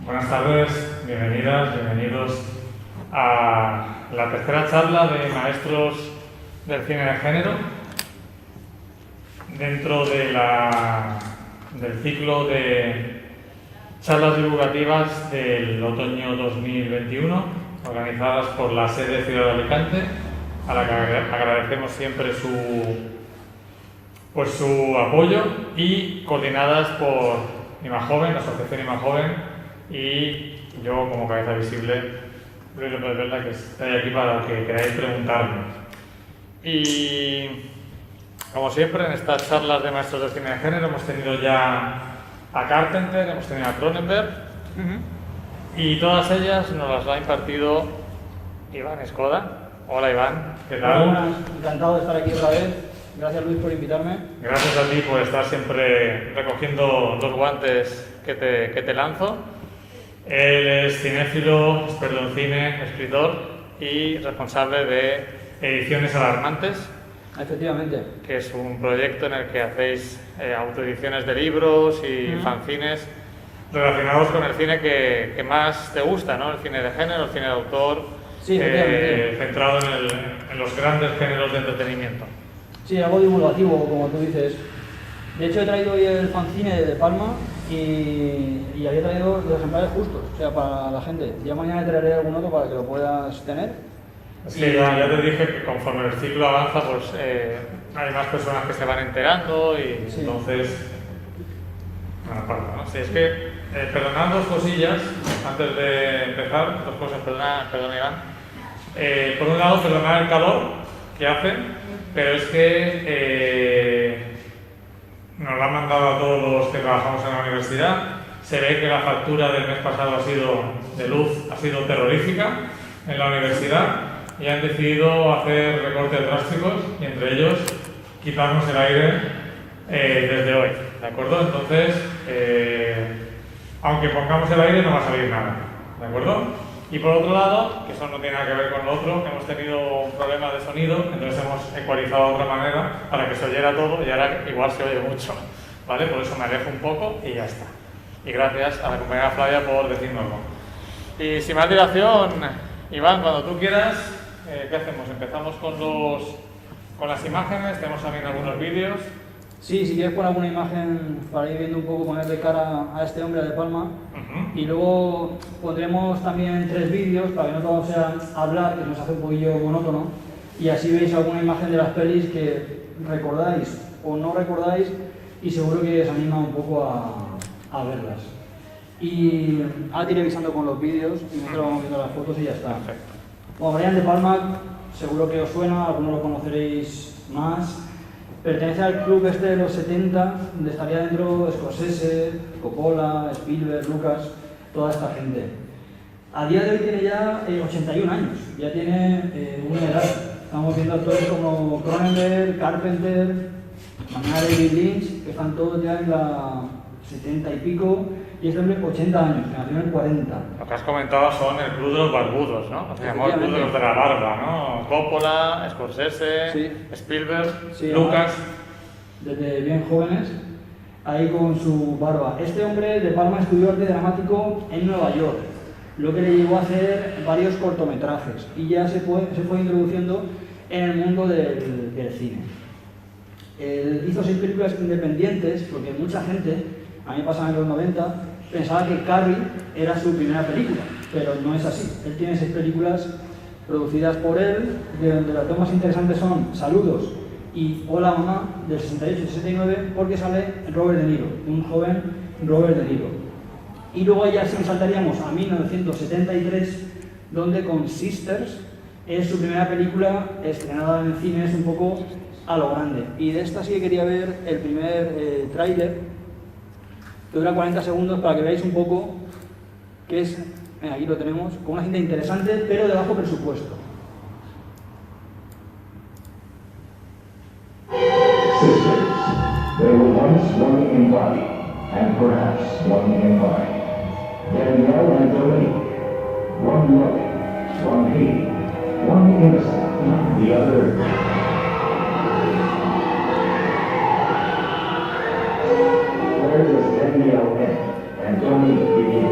Buenas tardes, bienvenidas, bienvenidos a la tercera charla de maestros del cine de género dentro del ciclo de charlas divulgativas del otoño 2021 organizadas por la sede Ciudad de Alicante, a la que agradecemos siempre su apoyo, y coordinadas por Imajoven, la asociación Imajoven, y yo como cabeza visible, Luis López Velda, que estoy aquí para lo que queráis preguntarme. Y como siempre en estas charlas de maestros de cine de género hemos tenido ya a Carpenter, hemos tenido a Cronenberg, y todas ellas nos las ha impartido Iván Escoda. Hola Iván, ¿qué tal? Buenas, encantado de estar aquí otra vez. Gracias Luis por invitarme. Gracias a ti por estar siempre recogiendo los guantes que te lanzo. Él es cinéfilo, experto en cine, escritor y responsable de Ediciones Alarmantes. Efectivamente. Que es un proyecto en el que hacéis autoediciones de libros y fanzines relacionados con el cine que más te gusta, ¿no? El cine de género, el cine de autor, sí, centrado en los grandes géneros de entretenimiento. Sí, algo divulgativo, como tú dices. De hecho, he traído hoy el fanzine de Palma y había traído los ejemplares justos, o sea, para la gente. Ya mañana te traeré algún otro para que lo puedas tener. Sí, ya te dije que conforme el ciclo avanza, pues hay más personas que se van enterando y sí. Entonces... Bueno, aparte, ¿no? Sí, es que, perdonad dos cosillas antes de empezar, dos cosas, perdona Iván. Por un lado, perdonar el calor que hace, pero es que nos lo han mandado a todos los que trabajamos en la universidad. Se ve que la factura del mes pasado de luz ha sido terrorífica en la universidad y han decidido hacer recortes drásticos y entre ellos quitarnos el aire desde hoy, ¿de acuerdo? Entonces, aunque pongamos el aire no va a salir nada, ¿de acuerdo? Y por otro lado, que eso no tiene nada que ver con lo otro, hemos tenido un problema de sonido, entonces hemos ecualizado de otra manera para que se oyera todo y ahora igual se oye mucho, ¿vale? Por eso me alejo un poco y ya está. Y gracias a la compañera Flavia por decírnoslo. Y sin más dilación, Iván, cuando tú quieras, ¿qué hacemos? Empezamos con las imágenes, tenemos también algunos vídeos. Sí, si quieres poner alguna imagen para ir viendo un poco, ponerle cara a este hombre de Palma. Y luego pondremos también 3 vídeos para que no todo sea hablar, que nos hace un poquillo monótono. Y así veis alguna imagen de las pelis que recordáis o no recordáis y seguro que os anima un poco a verlas. Y ahora te iré avisando con los vídeos y nosotros vamos viendo las fotos y ya está. Perfecto. Bueno, Brian De Palma, seguro que os suena, algunos lo conoceréis más. Pertenece al club de los 70, donde estaría dentro Scorsese, Coppola, Spielberg, Lucas, toda esta gente. A día de hoy tiene ya 81 años, ya tiene una edad. Estamos viendo actores como Cronenberg, Carpenter, David Lynch, que están todos ya en la 70 y pico, y este hombre 80 años, que nació en el 40. Lo que has comentado son el club de los barbudos, ¿no? Se llamó el club de los de la barba, ¿no? Coppola, Scorsese, sí. Spielberg, sí, Lucas. Desde bien jóvenes, ahí con su barba. Este hombre de Palma estudió arte dramático en Nueva York, lo que le llevó a hacer varios cortometrajes y ya se fue introduciendo en el mundo del cine. Él hizo 6 películas independientes porque mucha gente, a mí me pasaba en los 90, pensaba que Carrie era su primera película, pero no es así. Él tiene 6 películas producidas por él, de donde las dos más interesantes son Saludos y Hola Mamá, del 68 y 69, porque sale Robert De Niro, un joven Robert De Niro. Y luego ya sí saltaríamos a 1973, donde con Sisters es su primera película estrenada en cines un poco a lo grande. Y de esta sí que quería ver el primer tráiler, que dura 40 segundos para que veáis un poco que es, aquí lo tenemos, con una cinta interesante pero de bajo presupuesto. Sisters, there were once one in body, and perhaps one in mind. Danielle and Dominique, one loving, one hating, one innocent, the other... Where does Danielle end and Dominique begin?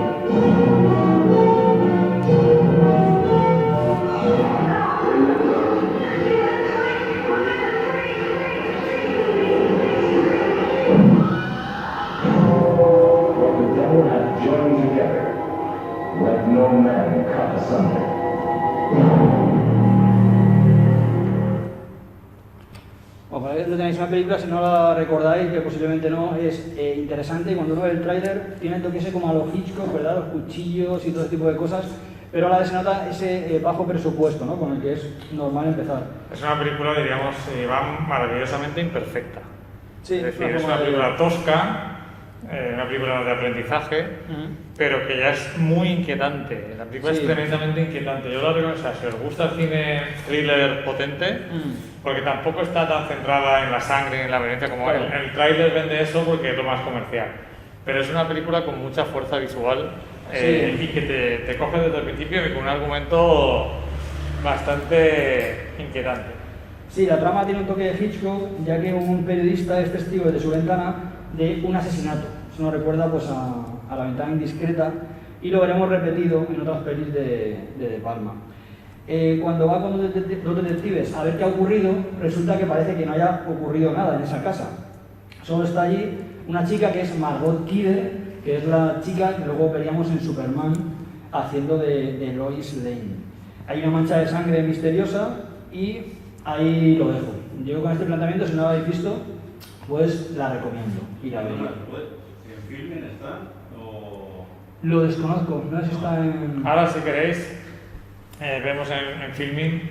una película, si no la recordáis, que posiblemente no, es interesante, y cuando uno ve el tráiler tiene el toque ese como a los Hitchcock, ¿verdad? Los cuchillos y todo ese tipo de cosas, pero a la vez se nota ese bajo presupuesto, ¿no? Con el que es normal empezar. Es una película, diríamos, va maravillosamente imperfecta. Sí, es decir, es una película tosca, una película de aprendizaje, pero que ya es muy inquietante. La película es tremendamente inquietante. Yo la recomiendo, o sea, si os gusta el cine thriller potente, porque tampoco está tan centrada en la sangre, en la violencia, como el tráiler vende eso porque es lo más comercial. Pero es una película con mucha fuerza visual y que te coge desde el principio y con un argumento bastante inquietante. Sí, la trama tiene un toque de Hitchcock, ya que un periodista es testigo desde su ventana de un asesinato. Eso nos recuerda pues, a La ventana indiscreta, y lo veremos repetido en otras pelis de Palma. Cuando va con los detectives a ver qué ha ocurrido, resulta que parece que no haya ocurrido nada en esa casa. Solo está allí una chica que es Margot Kidder, que es la chica que luego veríamos en Superman haciendo de Lois Lane. Hay una mancha de sangre misteriosa y ahí lo dejo. Yo con este planteamiento, si no lo habéis visto, pues la recomiendo y la vería. ¿En Filmin está? ¿O...? Lo desconozco, no sé si está en... Ahora, si queréis, vemos en Filmin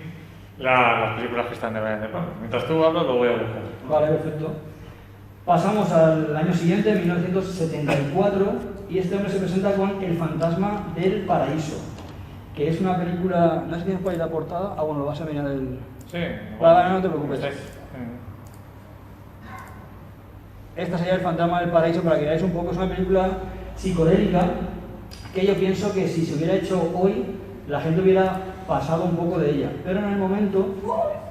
las películas que están de Palma. Mientras tú hablas, lo voy a buscar. Vale, perfecto. Pasamos al año siguiente, 1974, y este hombre se presenta con El fantasma del paraíso, que es una película... No sé si tienes por ahí la portada. Ah, bueno, lo vas a mirar el... Sí. Vale, no te preocupes. Estáis, Esta sería El fantasma del paraíso, para que veáis un poco. Es una película psicodélica que yo pienso que si se hubiera hecho hoy, la gente hubiera pasado un poco de ella. Pero en el momento,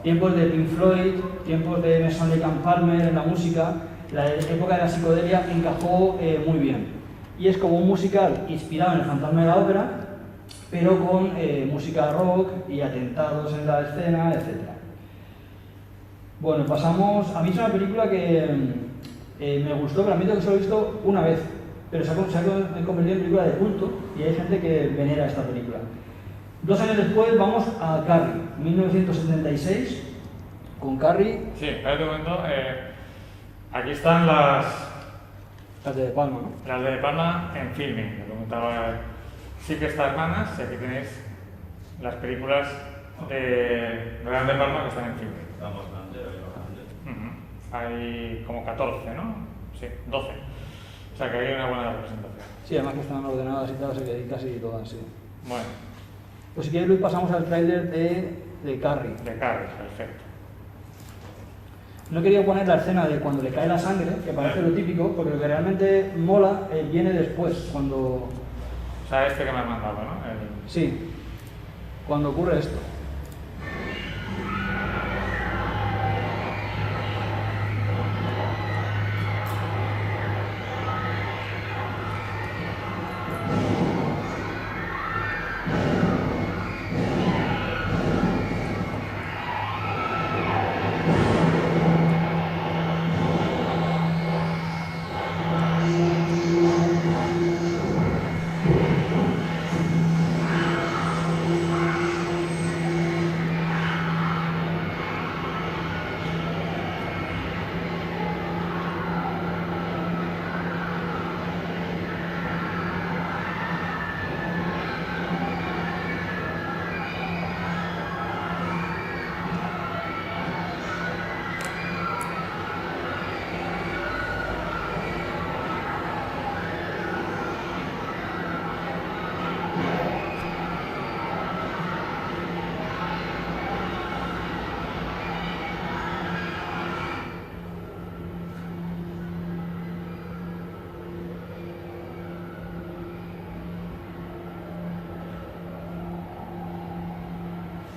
tiempos de Pink Floyd, tiempos de Emerson Lake and Palmer en la música, la época de la psicodelia encajó muy bien. Y es como un musical inspirado en El fantasma de la ópera, pero con música rock y atentados en la escena, etc. Bueno, pasamos... A mí es una película que me gustó, pero admito que solo he visto una vez, pero se ha convertido en película de culto y hay gente que venera esta película. 2 años después vamos a Carrie, 1976, con Carrie... Sí, espérate un momento. Aquí están las de Palma, ¿no? Las de Palma en Filmin, que comentaba Sí que está Hermanas, y aquí tenéis las películas de Real de Palma que están en Filmin. Está bastante, Hay como 14, ¿no? Sí, 12. O sea que hay una buena representación. Sí, además que están ordenadas y tal, así que hay casi todas, sí. Bueno. Pues si quieres, Luis, pasamos al tráiler de Carrie. De Carrie, perfecto. No he querido poner la escena de cuando le cae la sangre, que parece lo típico, porque lo que realmente mola viene después, cuando... O sea, este que me has mandado, ¿no? Sí, cuando ocurre esto.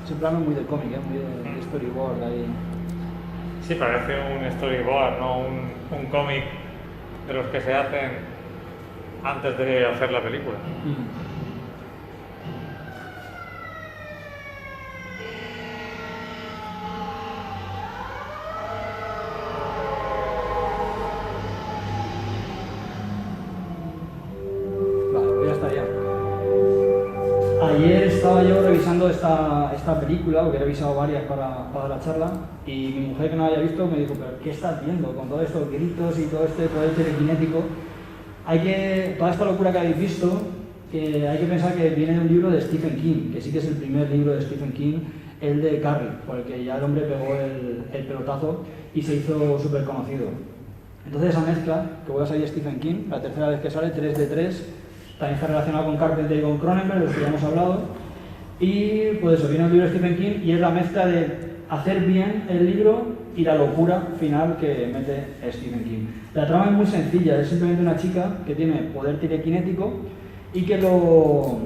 Ese plano muy del cómic, muy de storyboard ahí. Sí, parece un storyboard, no un cómic de los que se hacen antes de hacer la película. Vale, pues ya estaría. Ayer estaba yo revisando revisando esta película, porque he revisado varias para la charla, y mi mujer, que no la había visto, me dijo, pero ¿qué estás viendo con todos estos gritos y todo este poder telequinético? Toda esta locura que habéis visto, que hay que pensar que viene de un libro de Stephen King, que sí que es el primer libro de Stephen King, el de Carrie, por el que ya el hombre pegó el pelotazo y se hizo súper conocido. Entonces esa mezcla, que voy a salir Stephen King, la tercera vez que sale, 3 de 3, también está relacionado con Carpenter y con Cronenberg, de los que ya hemos hablado, y pues eso, viene un libro de Stephen King y es la mezcla de hacer bien el libro y la locura final que mete Stephen King. La trama es muy sencilla, es simplemente una chica que tiene poder telequinético y que lo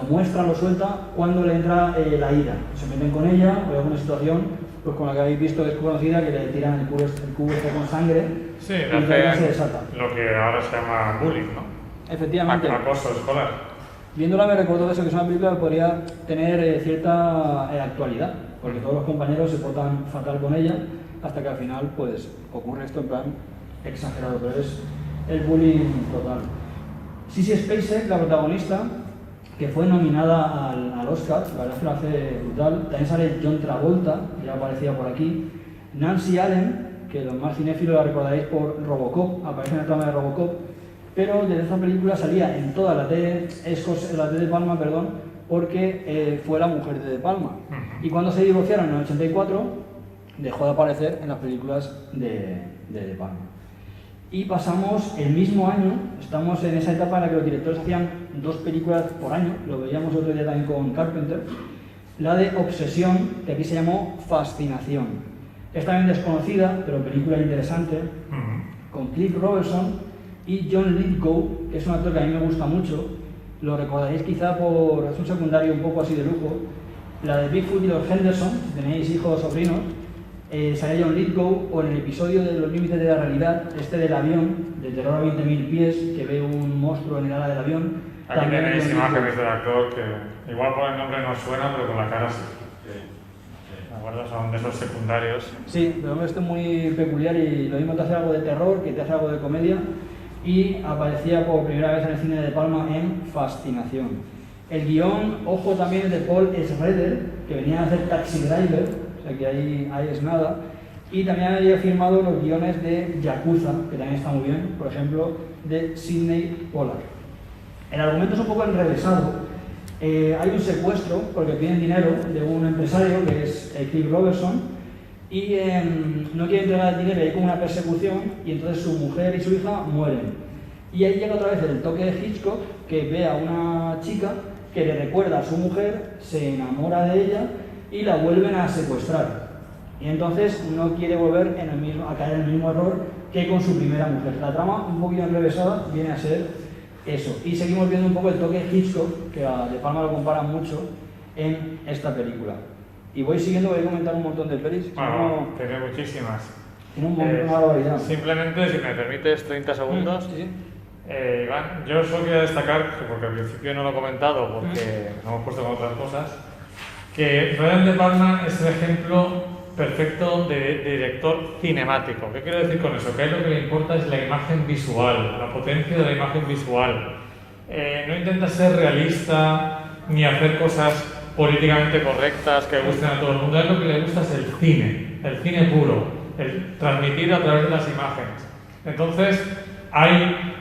muestra, lo suelta cuando le entra la ira. Se meten con ella, o hay alguna situación, pues con la que habéis visto que es conocida, que le tiran el cubo este con sangre, Sí, y ella se desata. lo que ahora se llama bullying, ¿no? Efectivamente. Acoso escolar. Viéndola me recordó eso, que es una película que podría tener cierta actualidad, porque todos los compañeros se portan fatal con ella, hasta que al final pues ocurre esto en plan exagerado, pero es el bullying total. Sissy Spacek, la protagonista, que fue nominada al Oscar, la verdad es que lo hace brutal. También sale John Travolta, que ya aparecía por aquí. Nancy Allen, que los más cinéfilos la recordaréis por Robocop, aparece en el trama de Robocop, pero desde esta película salía en toda la T de Palma, porque fue la mujer de De Palma. Y cuando se divorciaron en el 84, dejó de aparecer en las películas de De Palma. Y pasamos el mismo año, estamos en esa etapa en la que los directores hacían 2 películas por año, lo veíamos otro día también con Carpenter, la de Obsesión, que aquí se llamó Fascinación. Es también desconocida, pero película interesante, con Cliff Robertson y John Lithgow, que es un actor que a mí me gusta mucho, lo recordaréis quizá por, es un secundario un poco así de lujo, la de Bigfoot y los Henderson, si tenéis hijos o sobrinos, sale John Lithgow, o en el episodio de Los límites de la realidad, este del avión, de terror a 20.000 pies, que ve un monstruo en el ala del avión. Aquí tenéis imágenes del actor que igual por el nombre no suena, pero con la cara sí. ¿De acuerdo? Son de esos secundarios. Sí, pero esto es muy peculiar y lo mismo te hace algo de terror que te hace algo de comedia, y aparecía por primera vez en el cine de Palma en Fascinación. El guión, ojo, también es de Paul Schrader, que venía a hacer Taxi Driver, o sea que ahí es nada, y también había firmado los guiones de Yakuza, que también está muy bien, por ejemplo, de Sidney Pollack. El argumento es un poco enrevesado. Hay un secuestro porque piden dinero de un empresario que es Cliff Robertson, y no quiere entregar el dinero, y hay como una persecución, y entonces su mujer y su hija mueren. Y ahí llega otra vez el toque de Hitchcock, que ve a una chica que le recuerda a su mujer, se enamora de ella y la vuelven a secuestrar. Y entonces no quiere volver a caer en el mismo error que con su primera mujer. La trama, un poquito enrevesada, viene a ser eso. Y seguimos viendo un poco el toque de Hitchcock, que a De Palma lo comparan mucho en esta película. Y voy siguiendo, voy a comentar un montón de pelis. Bueno, tiene muchísimas. Tiene una barbaridad. Simplemente, si me permites 30 segundos. Sí. Iván, yo solo quería destacar, porque al principio no lo he comentado porque nos hemos puesto con otras cosas, que Brian De Palma es el ejemplo perfecto de director cinemático. ¿Qué quiero decir con eso? Que a él lo que le importa es la imagen visual, la potencia de la imagen visual. No intenta ser realista ni hacer cosas políticamente correctas que gusten a todo el mundo. A él lo que le gusta es el cine puro, el transmitir a través de las imágenes. Entonces, hay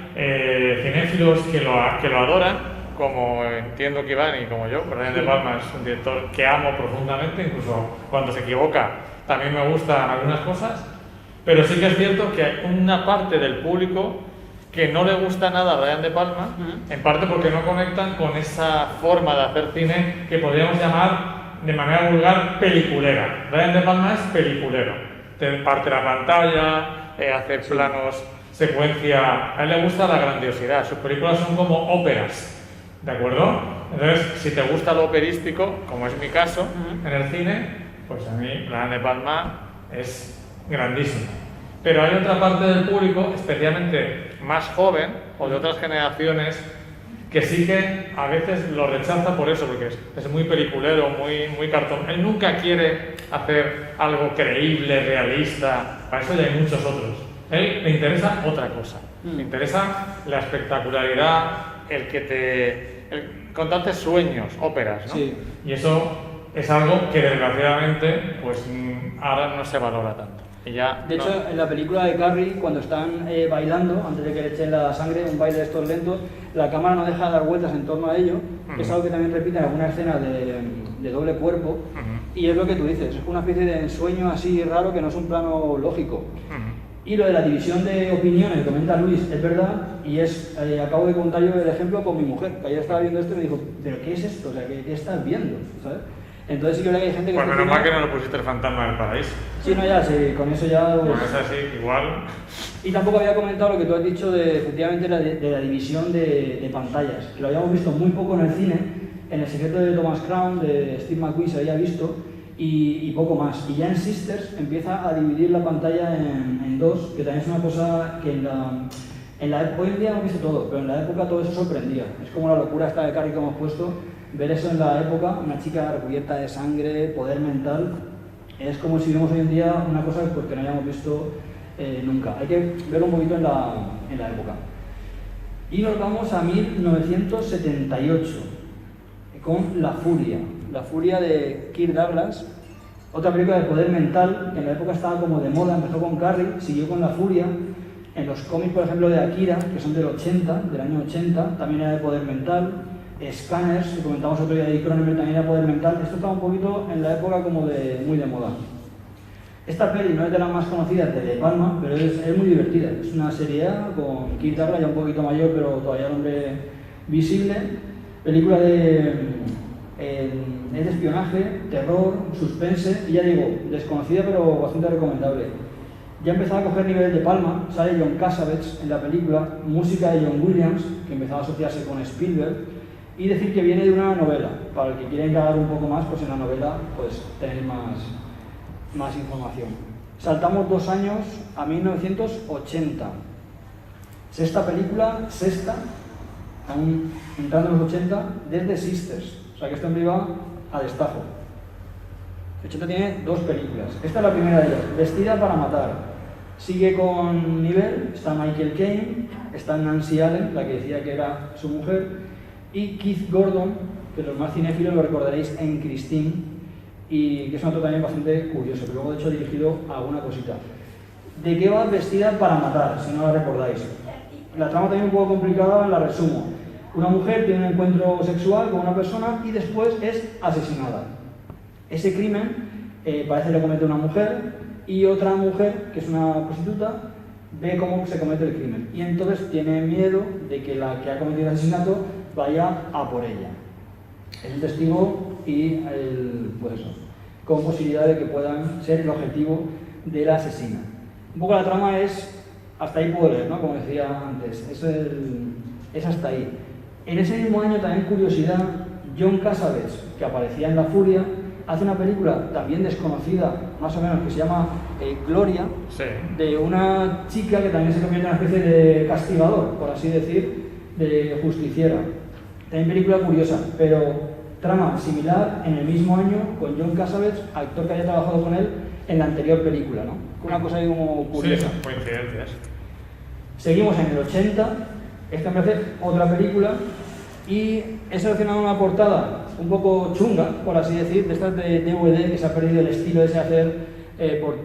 cinéfilos que lo adoran, como entiendo que Iván y como yo. Brian De Palma es un director que amo profundamente, incluso cuando se equivoca también me gustan algunas cosas, pero sí que es cierto que hay una parte del público que no le gusta nada a Brian De Palma, en parte porque no conectan con esa forma de hacer cine que podríamos llamar de manera vulgar peliculera. Brian De Palma es peliculero, te parte la pantalla, hace planos, secuencia. A él le gusta la grandiosidad, sus películas son como óperas, ¿de acuerdo? Entonces, si te gusta lo operístico, como es mi caso en el cine, pues a mí Brian De Palma es grandísimo. Pero hay otra parte del público, especialmente más joven o de otras generaciones, que sí que a veces lo rechaza por eso, porque es muy peliculero, muy cartón. Él nunca quiere hacer algo creíble, realista, para eso ya hay muchos otros. A él le interesa otra cosa, le interesa la espectacularidad, constantes sueños, óperas, ¿no? Sí. Y eso es algo que desgraciadamente pues ahora no se valora tanto. Y ya, De hecho, en la película de Carrie, cuando están bailando, antes de que le echen la sangre, un baile de estos lentos, la cámara no deja de dar vueltas en torno a ello, que es algo que también repite en alguna escena de doble cuerpo, y es lo que tú dices, es una especie de ensueño así raro que no es un plano lógico. Y lo de la división de opiniones que comenta Luis es verdad, y es, acabo de contar yo el ejemplo con mi mujer, que ayer estaba viendo esto y me dijo, ¿pero qué es esto? O sea, ¿qué estás viendo? ¿Sabes? Entonces sí que hay gente que... Pues menos mal que no lo pusiste el fantasma del paraíso. Sí, no, ya, sí, con eso ya... Pues es así, igual... Y tampoco había comentado lo que tú has dicho de, efectivamente, de la división de pantallas, que lo habíamos visto muy poco en el cine, en El secreto de Thomas Crown, de Steve McQueen se había visto, y poco más. Y ya en Sisters empieza a dividir la pantalla en dos, que también es una cosa que hoy en día hemos visto todo, pero en la época todo eso sorprendía. Es como la locura esta de Carrie que hemos puesto, ver eso en la época, una chica recubierta de sangre, poder mental, es como si vemos hoy en día una cosa pues, que no hayamos visto nunca. Hay que verlo un poquito en la época. Y nos vamos a 1978, con La Furia de Kirk Douglas, otra película de poder mental, que en la época estaba como de moda, empezó con Carrie, siguió con La Furia. En los cómics, por ejemplo, de Akira, que son del año 80, también era de poder mental. Scanners, que comentamos otro día de Cronenberg, también era poder mental. Esto estaba un poquito en la época como muy de moda. Esta peli no es de las más conocidas de De Palma, pero es muy divertida. Es una serie A con Kirk Douglas, ya un poquito mayor, pero todavía el hombre visible. Película es de espionaje, terror, suspense, y ya digo, desconocida pero bastante recomendable. Ya empezaba a coger niveles de Palma, sale John Cassavetes en la película, música de John Williams, que empezaba a asociarse con Spielberg, y decir que viene de una novela. Para el que quiera indagar un poco más, pues en la novela pues tenéis más información. Saltamos 2 años a 1980. Sexta película, aún entrando en los 80, desde Sisters. O sea que esto me va a destajo. 80 tiene 2 películas. Esta es la primera de ellas, Vestida para matar. Sigue con nivel, está Michael Caine, está Nancy Allen, la que decía que era su mujer, y Keith Gordon, que los más cinéfilos lo recordaréis en Christine, y que es un otro también bastante curioso, que luego de hecho ha dirigido alguna cosita. ¿De qué va Vestida para matar, si no la recordáis? La trama también un poco complicada, la resumo. Una mujer tiene un encuentro sexual con una persona y después es asesinada. Ese crimen parece que lo comete una mujer, y otra mujer, que es una prostituta, ve cómo se comete el crimen. Y entonces tiene miedo de que la que ha cometido el asesinato vaya a por ella. Es un testigo y pues eso, con posibilidad de que puedan ser el objetivo de la asesina. Un poco la trama es, hasta ahí puedo leer, ¿no? Como decía antes, es hasta ahí. En ese mismo año, también curiosidad, John Cassavetes, que aparecía en La Furia, hace una película también desconocida, más o menos, que se llama Gloria, sí, de una chica que también se convierte en una especie de castigador, por así decir, de justiciera. También película curiosa, pero trama similar en el mismo año con John Cassavetes, actor que haya trabajado con él en la anterior película, ¿no? Una cosa ahí como curiosa. Sí, coincidencias. Seguimos en el 80, esta me hace otra película, y he seleccionado una portada un poco chunga, por así decir, de estas de DVD, que se ha perdido el estilo ese de hacer,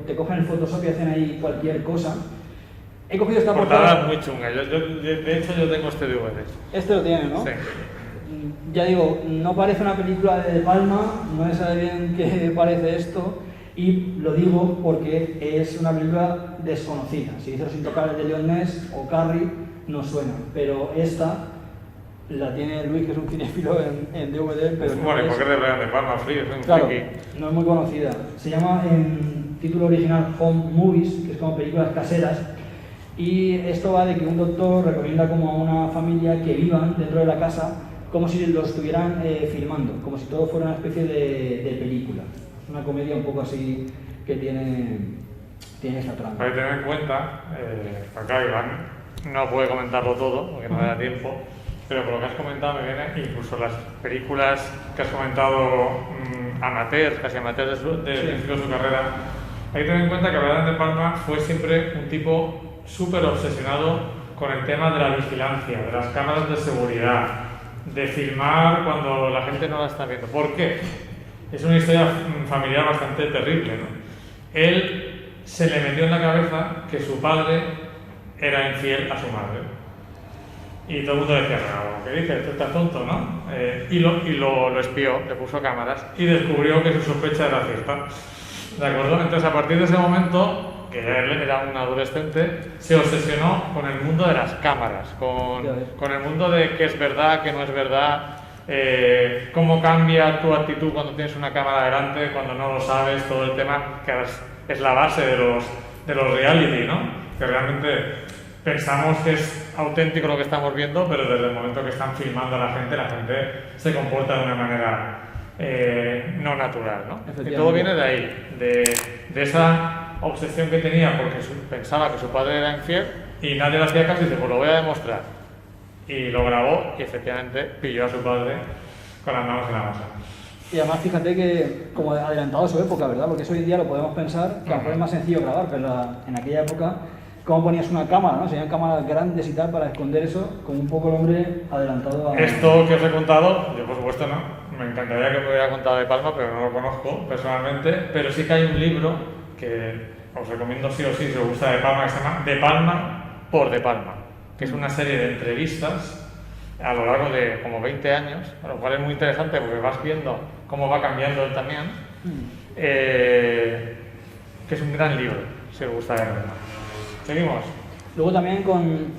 te cogen el Photoshop y hacen ahí cualquier cosa. He cogido esta portada. Muy chunga, de hecho yo tengo este DVD. Este lo tiene, ¿no? Sí. Ya digo, no parece una película de Palma, no se sabe bien qué parece esto, y lo digo porque es una película desconocida. Si dice Los Intocables de Leon Ness o Carrie, no suena, pero esta la tiene Luis, que es un cinéfilo en DVD, pero no bueno, es... porque es de Brian De Palma, Frío, es un Claro, friki. no es muy conocida. Se llama en título original Home Movies, que es como películas caseras, y esto va de que un doctor recomienda como a una familia que vivan dentro de la casa como si lo estuvieran filmando, como si todo fuera una especie de película. Es una comedia un poco así que tiene esta trama. Hay que tener en cuenta, acá Iván no puede comentarlo todo, porque no le da tiempo, pero por lo que has comentado me viene incluso las películas que has comentado amateurs, casi amateurs de principio de su carrera. Hay que tener en cuenta que Brian De Palma fue siempre un tipo súper obsesionado con el tema de la vigilancia, de las cámaras de seguridad, de filmar cuando la gente no la está viendo. ¿Por qué? Es una historia familiar bastante terrible, ¿no? Él se le metió en la cabeza que su padre era infiel a su madre. Y todo el mundo decía, no, ¿qué dices? Tú estás tonto, ¿no? Y lo espió, le puso cámaras y descubrió que su sospecha era cierta. ¿De acuerdo? Entonces, a partir de ese momento, que él era un adolescente, se obsesionó con el mundo de las cámaras, con el mundo de qué es verdad, qué no es verdad, cómo cambia tu actitud cuando tienes una cámara delante, cuando no lo sabes, todo el tema que es la base de los reality, ¿no? Que realmente pensamos que es auténtico lo que estamos viendo, pero desde el momento que están filmando a la gente se comporta de una manera no natural, ¿no? Y todo viene de ahí, de esa obsesión que tenía porque pensaba que su padre era infiel y nadie le hacía caso y dice, pues lo voy a demostrar. Y lo grabó y efectivamente pilló a su padre con las manos en la masa. Y además fíjate que como adelantado a su época, ¿verdad? Porque eso hoy en día lo podemos pensar, que a lo mejor es más sencillo grabar, pero en aquella época, ¿cómo ponías una cámara, no? Serían cámaras grandes y tal para esconder eso, como un poco el hombre adelantado a... Esto que os he contado, yo por supuesto no. Me encantaría que me hubiera contado de Palma, pero no lo conozco personalmente. Pero sí que hay un libro que os recomiendo sí o sí, si os gusta De Palma, que se llama De Palma por De Palma, que es una serie de entrevistas a lo largo de como 20 años, lo cual es muy interesante porque vas viendo cómo va cambiando él también, que es un gran libro, si os gusta de verdad. Seguimos. Luego también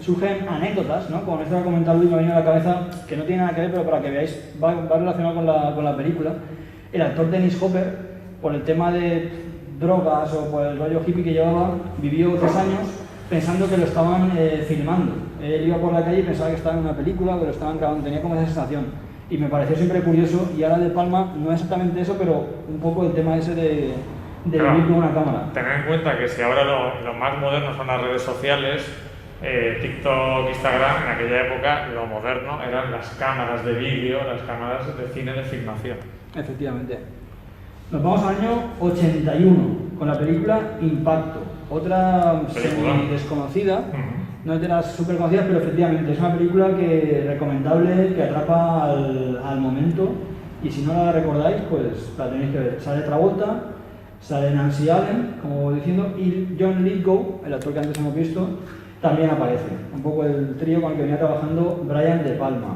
surgen anécdotas, ¿no? Como esto que ha comentado Luis, me ha venido a la cabeza, que no tiene nada que ver, pero para que veáis, va relacionado con la película. El actor Dennis Hopper, por el tema de drogas o por el rollo hippie que llevaba, vivió 3 años pensando que lo estaban filmando. Él iba por la calle y pensaba que estaba en una película, que lo estaban grabando, tenía como esa sensación. Y me pareció siempre curioso, y ahora De Palma no es exactamente eso, pero un poco el tema ese de vivir con una cámara. Tener en cuenta que si ahora lo más moderno son las redes sociales, TikTok, Instagram, en aquella época lo moderno eran las cámaras de vídeo, las cámaras de cine de filmación. Efectivamente. Nos vamos al año 81 con la película Impacto, otra semi desconocida, no es de las súper conocidas, pero efectivamente es una película que recomendable, que atrapa al momento, y si no la recordáis, pues la tenéis que ver. Sale Travolta, sale Nancy Allen, como diciendo, y John Lithgow, el actor que antes hemos visto, también aparece. Un poco el trío con el que venía trabajando Brian De Palma.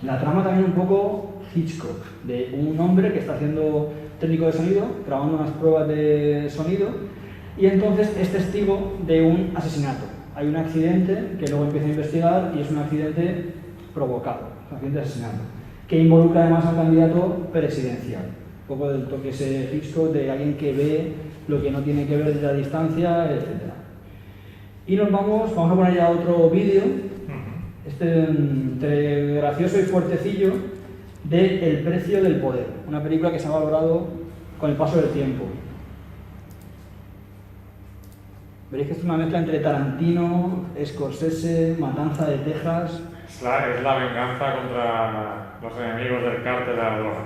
La trama también un poco Hitchcock, de un hombre que está haciendo técnico de sonido, grabando unas pruebas de sonido, y entonces es testigo de un asesinato. Hay un accidente que luego empieza a investigar y es un accidente provocado, un accidente de asesinato, que involucra además a un candidato presidencial. Un poco del toque ese Hitchcock de alguien que ve lo que no tiene que ver desde la distancia, etc. Y vamos a poner ya otro vídeo, entre gracioso y fuertecillo, de El precio del poder, una película que se ha valorado con el paso del tiempo. Veréis que es una mezcla entre Tarantino, Scorsese, Matanza de Texas. Es la venganza contra los enemigos del cártel de la droga.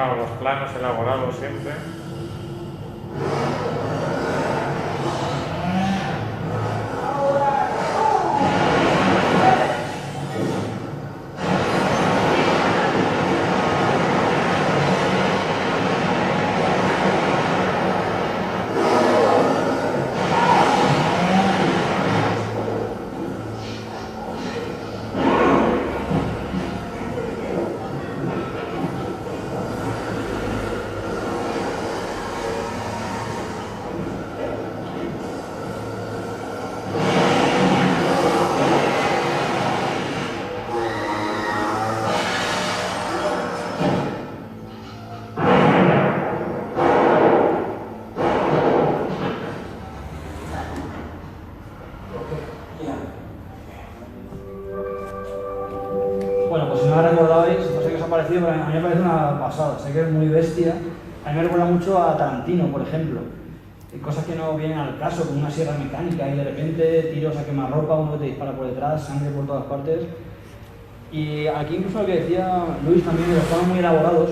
Claro, los planos elaborados siempre. Bueno, pues si no la recordabais, no sé qué os ha parecido, pero a mí me parece una pasada. Sé que es muy bestia. A mí me recuerda mucho a Tarantino, por ejemplo. Cosas que no vienen al caso, como una sierra mecánica y de repente tiros a quemarropa, uno te dispara por detrás, sangre por todas partes. Y aquí incluso lo que decía Luis también, que los planos muy elaborados.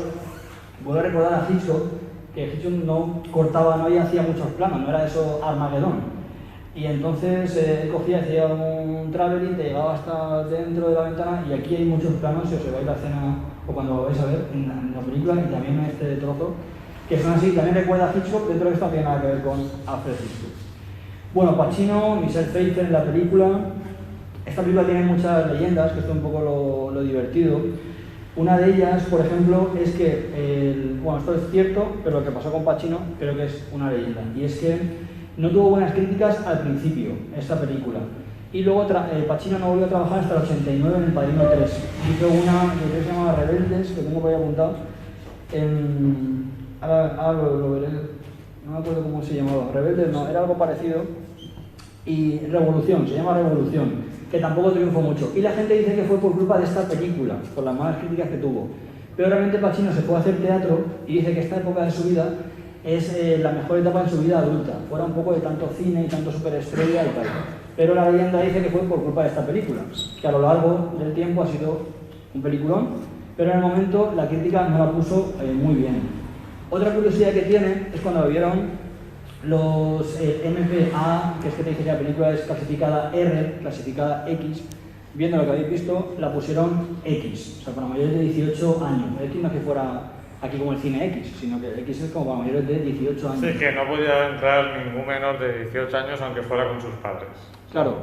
Vuelvo a recordar a Hitchcock, que Hitchcock no cortaba, no hacía muchos planos, no era eso Armagedón. Y entonces él cogía, hacía un traveling, te llevaba hasta dentro de la ventana y aquí hay muchos planos, si os veis la escena o cuando lo vais a ver en la película y también en este trozo, que son así, también recuerda a Hitchcock, dentro de esto no tiene nada que ver con Alfred Hitchcock. Bueno, Pacino, Michelle Pfeiffer en la película. Esta película tiene muchas leyendas, que esto es un poco lo divertido. Una de ellas, por ejemplo, es que, bueno, esto es cierto, pero lo que pasó con Pacino creo que es una leyenda, y es que no tuvo buenas críticas al principio, esta película. Y luego Pacino no volvió a trabajar hasta el 89 en El Padrino 3. Hizo una que se llama Rebeldes, que tengo por ahí apuntado. Ahora lo veré, no me acuerdo cómo se llamaba. Rebeldes no, era algo parecido. Y Revolución, se llama Revolución, que tampoco triunfó mucho. Y la gente dice que fue por culpa de esta película, por las malas críticas que tuvo. Pero realmente Pacino se fue a hacer teatro y dice que esta época de su vida es la mejor etapa en su vida adulta, fuera un poco de tanto cine y tanto superestrella y tal. Pero la leyenda dice que fue por culpa de esta película, que a lo largo del tiempo ha sido un peliculón, pero en el momento la crítica no la puso muy bien. Otra curiosidad que tiene es cuando vieron los MPA, que es que te dice que la película es clasificada R, clasificada X, viendo lo que habéis visto, la pusieron X, o sea, para mayores de 18 años. X no es que fuera aquí como el cine X, sino que X es como para mayores de 18 años. Sí, que no podía entrar ningún menor de 18 años aunque fuera con sus padres. Claro.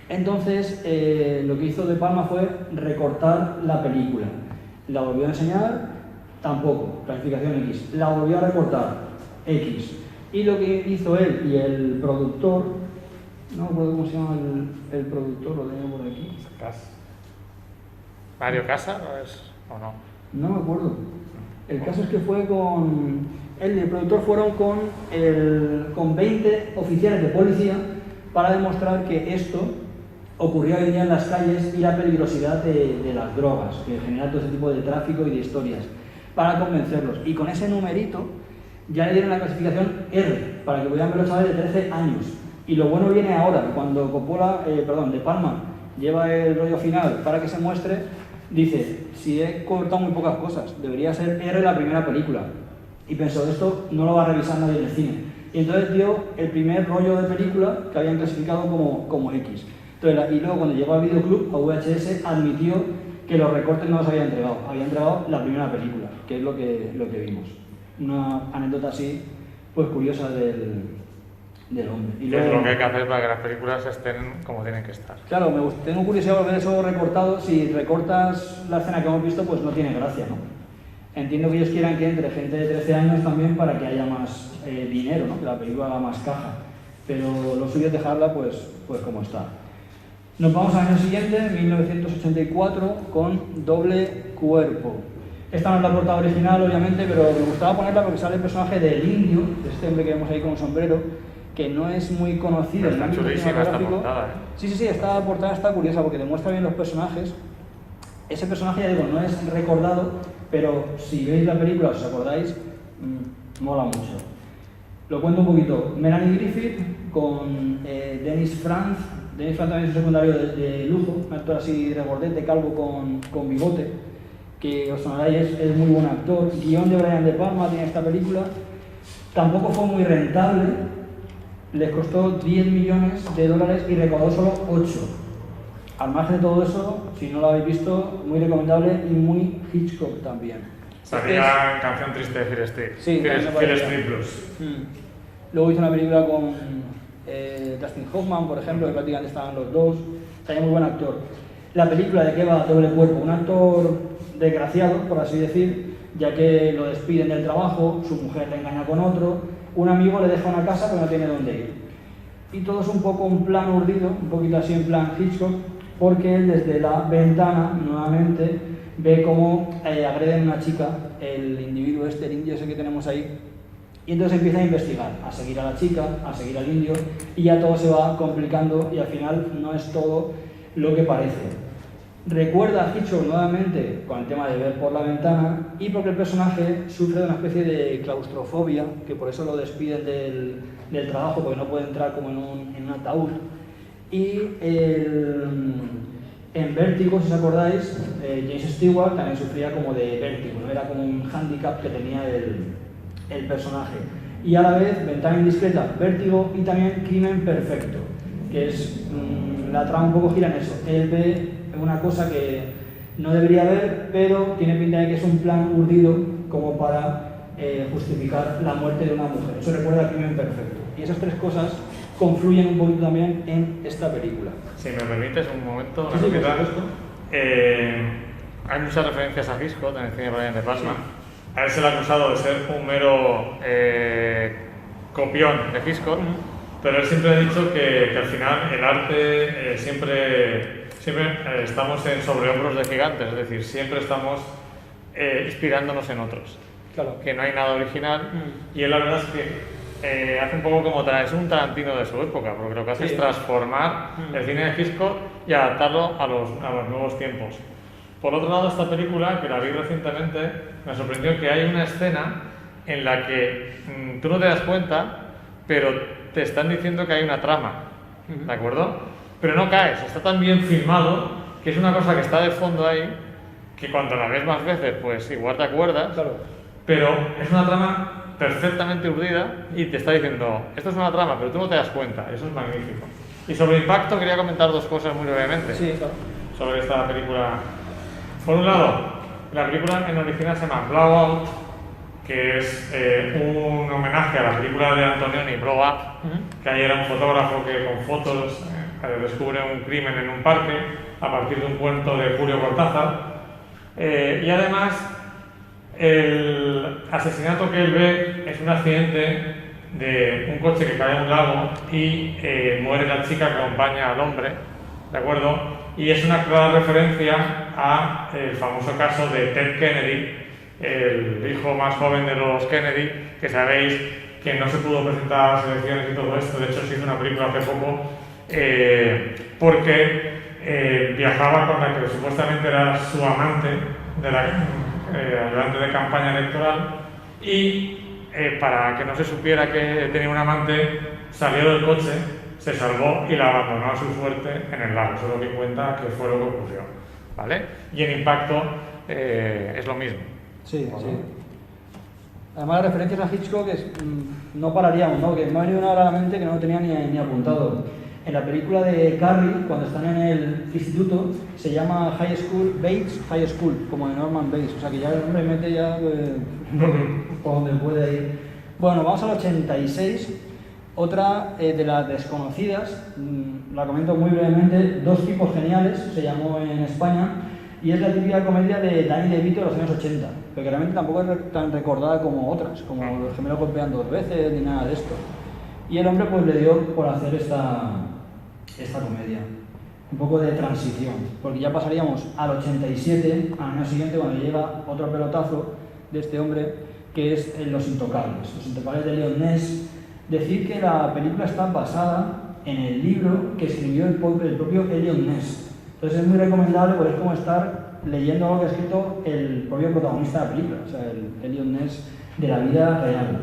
Entonces, lo que hizo De Palma fue recortar la película. La volvió a enseñar, tampoco, clasificación X. La volvió a recortar, X. Y lo que hizo él y el productor, no me acuerdo cómo se llama el productor, lo tengo por aquí. ¿Mario Casa no es o no? No me acuerdo. El caso es que fue con... Él y el productor fueron con 20 oficiales de policía para demostrar que esto ocurría hoy en día en las calles y la peligrosidad de las drogas, que genera todo ese tipo de tráfico y de historias, para convencerlos. Y con ese numerito ya le dieron la clasificación R, para que pudieran ver los chavales de 13 años. Y lo bueno viene ahora, cuando De Palma lleva el rollo final para que se muestre, dice, si he cortado muy pocas cosas, debería ser R la primera película. Y pensó, esto no lo va a revisar nadie en el cine. Y entonces dio el primer rollo de película que habían clasificado como X. Entonces, y luego cuando llegó al videoclub, a VHS, admitió que los recortes no los había entregado. Había entregado la primera película, que es lo que vimos. Una anécdota así, pues curiosa del hombre. Y luego, es lo que hay que hacer para que las películas estén como tienen que estar. Claro, tengo curiosidad de ver eso recortado. Si recortas la escena que hemos visto, pues no tiene gracia, ¿no? Entiendo que ellos quieran que entre gente de 13 años también para que haya más dinero, ¿no? Que la película haga más caja. Pero lo suyo es dejarla pues como está. Nos vamos al año siguiente, 1984, con Doble Cuerpo. Esta no es la portada original, obviamente, pero me gustaba ponerla porque sale el personaje del indio, de este hombre que vemos ahí con un sombrero, que no es muy conocido. Está chulísima esta portada, ¿eh? Sí, esta portada está curiosa porque demuestra bien los personajes. Ese personaje, ya digo, no es recordado, pero si veis la película, os acordáis, mola mucho. Lo cuento un poquito. Melanie Griffith con Dennis Franz. Dennis Franz también es un secundario de lujo, un actor así regordete, calvo con bigote. que os sonará y es muy buen actor. Guión de Brian De Palma tiene esta película. Tampoco fue muy rentable, les costó $10 millones y recaudó solo 8. Al margen de todo eso, si no lo habéis visto, muy recomendable y muy Hitchcock también. Salía en Canción Triste de Fear Street. Sí, Fear Street Blues. Luego hizo una película con Dustin Hoffman, por ejemplo, que prácticamente estaban los dos. También muy buen actor. La película de qué va, Doble Cuerpo, un actor desgraciado, por así decir, ya que lo despiden del trabajo, su mujer le engaña con otro, un amigo le deja una casa pero no tiene dónde ir. Y todo es un poco un plan urdido, un poquito así en plan Hitchcock, porque él desde la ventana, nuevamente, ve cómo agreden a una chica, el individuo este, el indio ese que tenemos ahí, y entonces empieza a investigar, a seguir a la chica, a seguir al indio, y ya todo se va complicando y al final no es todo lo que parece. Recuerda a Hitchcock nuevamente con el tema de ver por la ventana y porque el personaje sufre de una especie de claustrofobia, que por eso lo despiden del trabajo, porque no puede entrar como en un ataúd. Y en Vértigo, si os acordáis, James Stewart también sufría como de vértigo, ¿no? Era como un hándicap que tenía el personaje. Y a la vez, Ventana Indiscreta, Vértigo y también Crimen Perfecto, que es la trama un poco gira en eso. Él ve una cosa que no debería ver, pero tiene pinta de que es un plan urdido como para justificar la muerte de una mujer. Eso recuerda a Crimen Perfecto. Y esas tres cosas confluyen un poquito también en esta película. Si me permites un momento, una Sí, por cosita. supuesto. Hay muchas referencias a Hitchcock en el cine de Brian De Palma. A él se le ha acusado de ser un mero copión de Hitchcock, pero él siempre ha dicho que al final el arte siempre estamos sobre hombros de gigantes, es decir, siempre estamos inspirándonos en otros. Claro. Que no hay nada original y él la verdad es que hace un poco como es un Tarantino de su época, porque lo que hace es transformar el cine de Hitchcock y adaptarlo a los nuevos tiempos. Por otro lado, esta película, que la vi recientemente, me sorprendió que hay una escena en la que tú no te das cuenta, pero te están diciendo que hay una trama, ¿de acuerdo? Pero no caes, está tan bien filmado que es una cosa que está de fondo ahí, que cuando la ves más veces, pues igual te acuerdas, Claro. pero es una trama perfectamente urdida y te está diciendo, esto es una trama, pero tú no te das cuenta, eso es magnífico. Y sobre Impacto quería comentar dos cosas muy brevemente Sí, claro. sobre esta película. Por un lado, la película en original se llama Blowout, que es un homenaje a la película de Antonioni, Blow Up, que ahí era un fotógrafo que con fotos descubre un crimen en un parque a partir de un cuento de Julio Cortázar. Y además, el asesinato que él ve es un accidente de un coche que cae a un lago y muere la chica que acompaña al hombre, ¿de acuerdo? Y es una clara referencia a el famoso caso de Ted Kennedy, el hijo más joven de los Kennedy, que sabéis que no se pudo presentar a las elecciones y todo esto. De hecho, se hizo una película hace poco porque viajaba con la que supuestamente era su amante, de la ayudante de campaña electoral, y para que no se supiera que tenía un amante, salió del coche, se salvó y la abandonó a su suerte en el lago. Eso es lo que cuenta que fue lo que ocurrió, ¿vale? Y en Impacto es lo mismo. Sí, sí. Además, las referencias a Hitchcock no pararíamos, ¿no? Que me ha venido una hora a la mente que no lo tenía ni apuntado. En la película de Carrie, cuando están en el instituto, se llama High School, Bates High School, como de Norman Bates. O sea que ya el hombre mete ya por donde puede ir. Bueno, vamos al 86. Otra de las desconocidas, la comento muy brevemente, Dos tipos geniales, se llamó en España, y es la típica comedia de Danny DeVito de los años 80, pero que realmente tampoco es tan recordada como otras, como Los gemelos golpean dos veces, ni nada de esto. Y el hombre pues le dio por hacer esta comedia, un poco de transición, porque ya pasaríamos al 87, al año siguiente, cuando llega otro pelotazo de este hombre, que es Los Intocables de Leon Ness. Decir que la película está basada en el libro que escribió el propio Eliot Ness. Entonces es muy recomendable porque es como estar leyendo algo que ha escrito el propio protagonista de la película, o sea, el Eliot Ness de la vida real.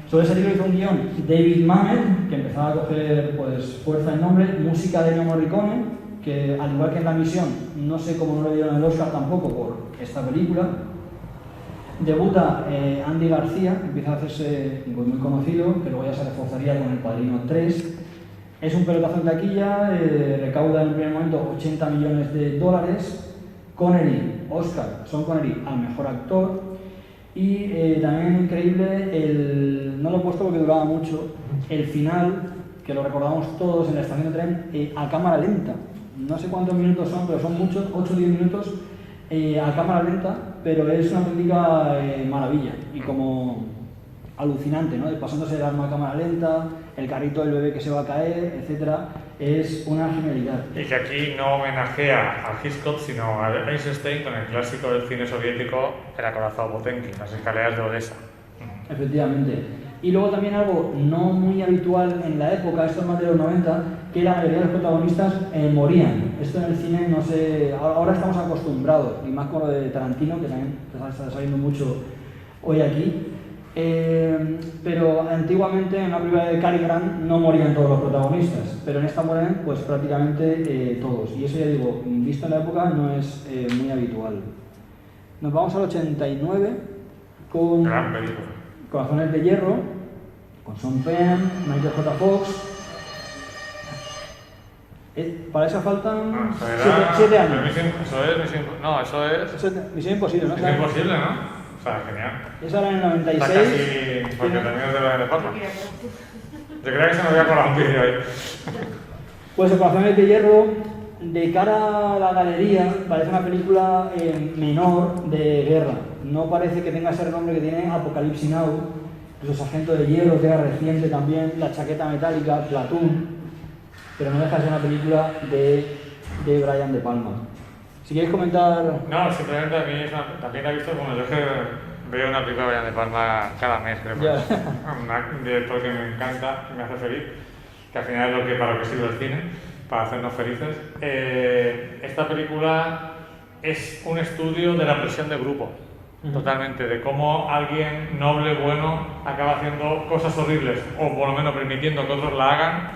Sobre ese libro hizo un guión David Mamet, que empezaba a coger pues, fuerza en nombre, música de Ennio Morricone, que que al igual que en La Misión, no sé cómo no le dieron el Oscar tampoco por esta película. Debuta Andy García, empieza a hacerse pues, muy conocido, que luego ya se reforzaría con El Padrino 3. Es un pelotazo en taquilla, recauda en el primer momento $80 millones. Connery, Oscar, Sean Connery al mejor actor. Y también increíble, no lo he puesto porque duraba mucho, el final, que lo recordamos todos en la estación de tren, a cámara lenta. No sé cuántos minutos son, pero son muchos, 8 o 10 minutos a cámara lenta, pero es una auténtica maravilla y como alucinante, ¿no? Pasándose el arma a cámara lenta, el carrito del bebé que se va a caer, etcétera, es una genialidad. Y que aquí no homenajea a Hitchcock, sino a Eisenstein con el clásico del cine soviético, El acorazado Potemkin, las escaleras de Odessa. Efectivamente. Y luego también algo no muy habitual en la época, esto es más de los 90, que la mayoría de los protagonistas morían. Esto en el cine no sé, ahora estamos acostumbrados, y más con lo de Tarantino, que también está saliendo mucho hoy aquí. Pero antiguamente en la película de Cary Grant no morían todos los protagonistas, pero en esta mueren pues prácticamente todos. Y eso ya digo, visto en la época no es muy habitual. Nos vamos al 89 con Gran película. Corazones de Hierro, con Sean Penn, Michael J. Fox. Para eso faltan 7 años. Eso es Misión Imposible, ¿no? Misión Imposible, ¿no? O sea, genial. Esa era en el 96. Está casi, porque también es de la de Palma. Yo creía que se me había colado un vídeo ahí. Pues Corazones de Hierro, de cara a la galería, parece una película menor de guerra. No parece que tenga ese nombre que tiene Apocalypse Now, los Sargento de Hierro, que era reciente también, La chaqueta metálica, Platoon, pero no deja de ser una película de Brian De Palma. Si quieres comentar... No, simplemente a mí también he visto, como yo que veo una película de Brian De Palma cada mes, creo que es un director que me encanta, que me hace feliz, que al final es para lo que sirve el cine, para hacernos felices. Esta película es un estudio de la presión de grupo, totalmente, de cómo alguien noble, bueno, acaba haciendo cosas horribles, o por lo menos permitiendo que otros la hagan,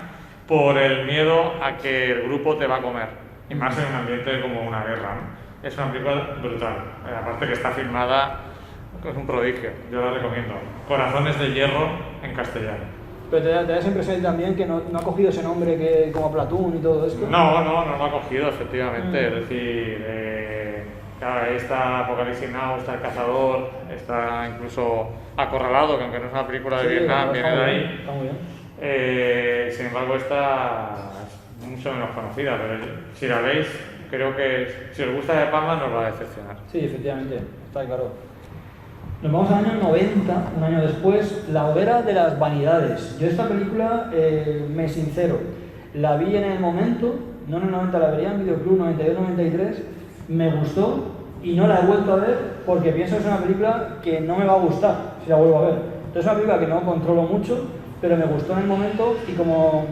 por el miedo a que el grupo te va a comer. Y más en un ambiente como una guerra, ¿no? Es una película brutal. Aparte que está filmada, es un prodigio. Yo la recomiendo. Corazones de Hierro en castellano. Pero te da esa impresión también que no ha cogido ese nombre que como Platoon y todo esto. No lo ha cogido, efectivamente. Es decir, claro, ahí está Apocalipsis Now, está El Cazador, está incluso Acorralado, que aunque no es una película de Vietnam, viene de ahí. Está muy bien. Sin embargo, esta es mucho menos conocida, pero si la veis, creo que si os gusta De Palma, no os va a decepcionar. Sí, efectivamente, está claro. Nos vamos al año 90, un año después, La hoguera de las vanidades. Yo esta película, me sincero, la vi en el momento, no en el 90, la vería en Videoclub 92-93, me gustó y no la he vuelto a ver porque pienso que es una película que no me va a gustar si la vuelvo a ver. Entonces es una película que no controlo mucho, pero me gustó en el momento y como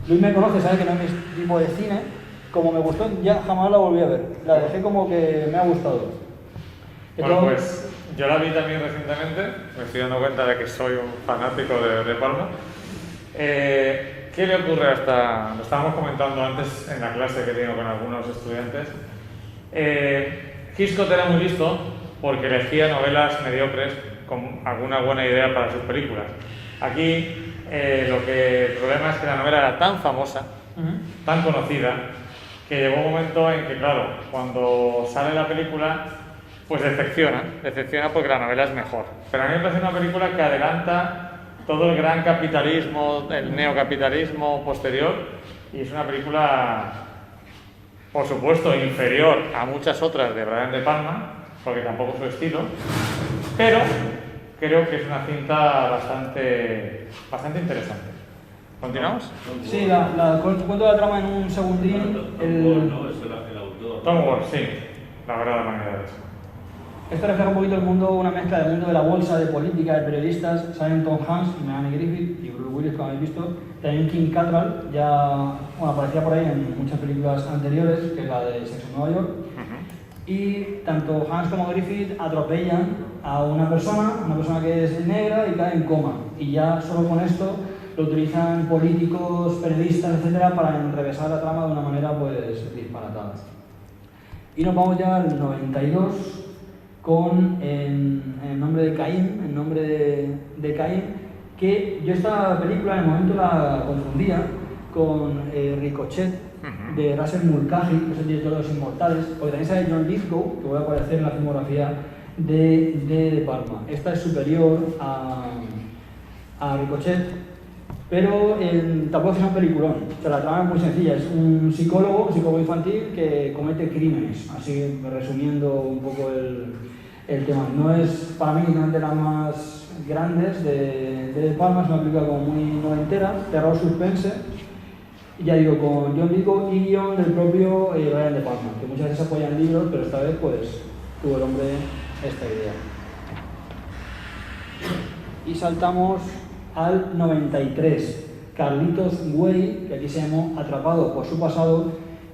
Luis me conoce, sabe que no es mi tipo de cine, como me gustó ya jamás la volví a ver. La dejé como que me ha gustado. Bueno, pues yo la vi también recientemente, me estoy dando cuenta de que soy un fanático de Palma. ¿Qué le ocurre a esta? Lo estábamos comentando antes en la clase que tengo con algunos estudiantes. Hitchcock era muy listo porque elegía novelas mediocres con alguna buena idea para sus películas. Aquí el problema es que la novela era tan famosa, tan conocida, que llegó un momento en que, claro, cuando sale la película, pues decepciona porque la novela es mejor. Pero a mí me parece una película que adelanta todo el gran capitalismo, el neocapitalismo posterior, y es una película, por supuesto, inferior a muchas otras de Brian De Palma, porque tampoco es su estilo, pero creo que es una cinta bastante interesante. ¿Continuamos? Sí, cuento la trama en un segundín. El autor. Tom Ward, sí, la verdad de humanidades. Esto refleja un poquito el mundo, una mezcla del mundo de la bolsa, de política, de periodistas. Salen Tom Hanks y Melanie Griffith y Bruce Willis, como habéis visto. También Kim Cattrall, aparecía por ahí en muchas películas anteriores, que es la de Sexo en Nueva York. Y tanto Hanks como Griffith atropellan a una persona que es negra y cae en coma. Y ya solo con esto lo utilizan políticos, periodistas, etcétera, para enrevesar la trama de una manera pues disparatada. Y nos vamos ya al 92 con el nombre de Caín, el nombre de Caín, que yo esta película en el momento la confundía con Ricochet, de Russell Mulcahy, que es el director de Los Inmortales, porque también sale John Lithgow, que voy a aparecer en la filmografía de Palma. Esta es superior a Ricochet, pero tampoco es un peliculón. O sea, la trama es muy sencilla, es un psicólogo infantil que comete crímenes, así resumiendo un poco el tema. No es para mí una de las más grandes de Palma, es una película como muy noventera, terror suspense, y ya digo, con John Lithgow y guión del propio Brian De Palma, que muchas veces apoyan libros, pero esta vez pues tuvo el hombre esta idea. Y saltamos al 93, Carlitos Way, que aquí se llamó Atrapado por su pasado,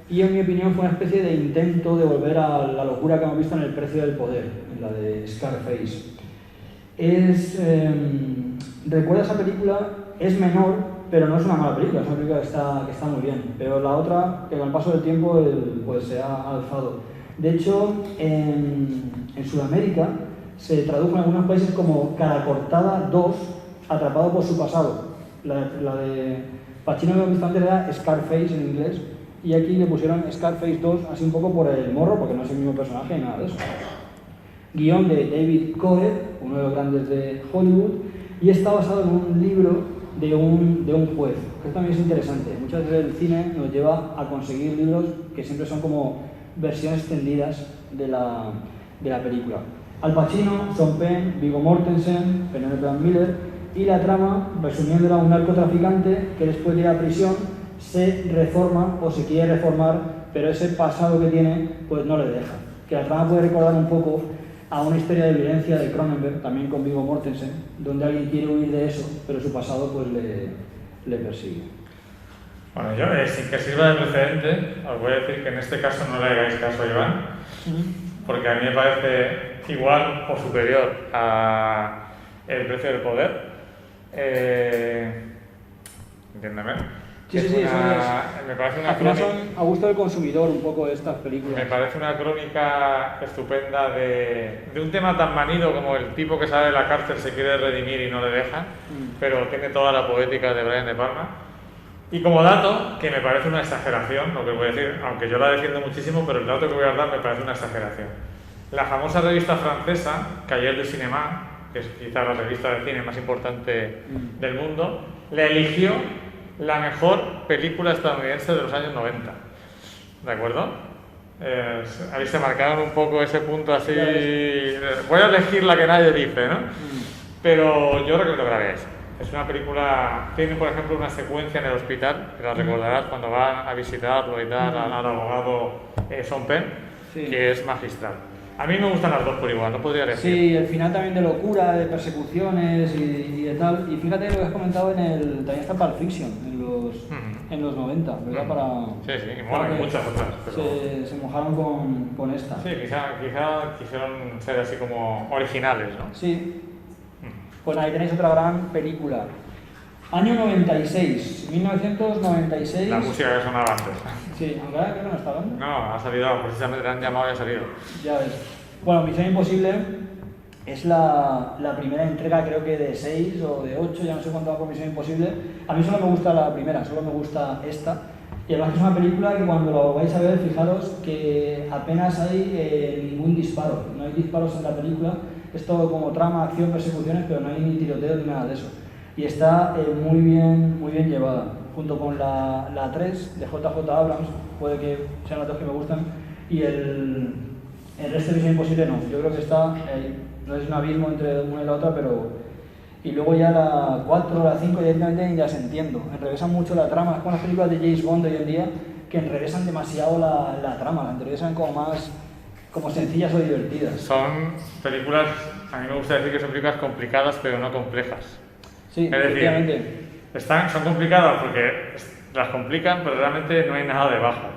y en mi opinión fue una especie de intento de volver a la locura que hemos visto en El precio del poder, en la de Scarface. Recuerda esa película, es menor, pero no es una mala película, es una película que está muy bien, pero la otra, que con el paso del tiempo pues se ha alzado. De hecho, en Sudamérica se tradujo en algunos países como Cara Cortada 2, Atrapado por su pasado. La de Pacino que hemos visto antes era Scarface en inglés, y aquí le pusieron Scarface 2, así un poco por el morro, porque no es el mismo personaje ni nada de eso. Guión de David Coe, uno de los grandes de Hollywood, y está basado en un libro de un juez, que también es interesante. Muchas veces el cine nos lleva a conseguir libros que siempre son como versiones extendidas de la película. Al Pacino, Sean Penn, Viggo Mortensen, Penelope Miller, y la trama, resumiéndola, un narcotraficante que después de ir a prisión se reforma o se quiere reformar, pero ese pasado que tiene pues no le deja. Que la trama puede recordar un poco a una historia de violencia de Cronenberg, también con Viggo Mortensen, donde alguien quiere huir de eso, pero su pasado pues le persigue. Bueno, yo, sin que sirva de precedente, os voy a decir que en este caso no le hagáis caso a Iván, porque a mí me parece igual o superior a El precio del poder. Entiéndeme. Sí, me parece una al final crónica, son a gusto del consumidor un poco estas películas. me parece una crónica estupenda de un tema tan manido como el tipo que sale de la cárcel se quiere redimir y no le deja, pero tiene toda la poética de Brian De Palma. Y como dato, que me parece una exageración, lo que voy a decir, aunque yo la defiendo muchísimo, pero el dato que voy a dar me parece una exageración. La famosa revista francesa, Cahiers du Cinéma, que es quizá la revista de cine más importante del mundo, le eligió la mejor película estadounidense de los años 90. ¿De acuerdo? Ahí se marcaron un poco ese punto así. Voy a elegir la que nadie dice, ¿no? Pero yo recomiendo que la veáis. Es una película. Tiene, por ejemplo, una secuencia en el hospital, que la recordarás cuando van a visitarlo y tal, al abogado Sean Penn, que es magistral. A mí me gustan las dos por igual, no podría elegir. Sí, el final también de locura, de persecuciones y de tal. Y fíjate lo que has comentado también está Pulp Fiction, en los 90, ¿verdad? Sí, y bueno, hay muchas otras. Pero se mojaron con esta. Sí, quizá quisieron ser así como originales, ¿no? Sí. Pues ahí tenéis otra gran película. Año 96, 1996. La música que sonaba antes. Sí, aunque ahora creo que no está hablando. No, ha salido, precisamente le han llamado y ha salido. Ya ves. Bueno, Misión Imposible es la primera entrega, creo que de 6 o de 8, ya no sé cuánto va por Misión Imposible. A mí solo me gusta la primera, solo me gusta esta. Y además es una película que cuando lo vais a ver, fijaros que apenas hay ningún disparo. No hay disparos en la película. Es todo como trama, acción, persecuciones, pero no hay ni tiroteo ni nada de eso. Y está muy bien llevada, junto con la 3 de JJ Abrams, puede que sean las dos que me gustan, y el resto de Misión Imposible no. Yo creo que está, no es un abismo entre una y la otra, pero... Y luego ya la 4, la 5 directamente ya se entiendo. Enrevesan mucho la trama, es como las películas de James Bond de hoy en día, que enrevesan demasiado la trama, la enrevesan como más... como sencillas o divertidas. Son películas, a mí me gusta decir que son películas complicadas pero no complejas. Sí, es decir, son complicadas porque las complican, pero realmente no hay nada debajo.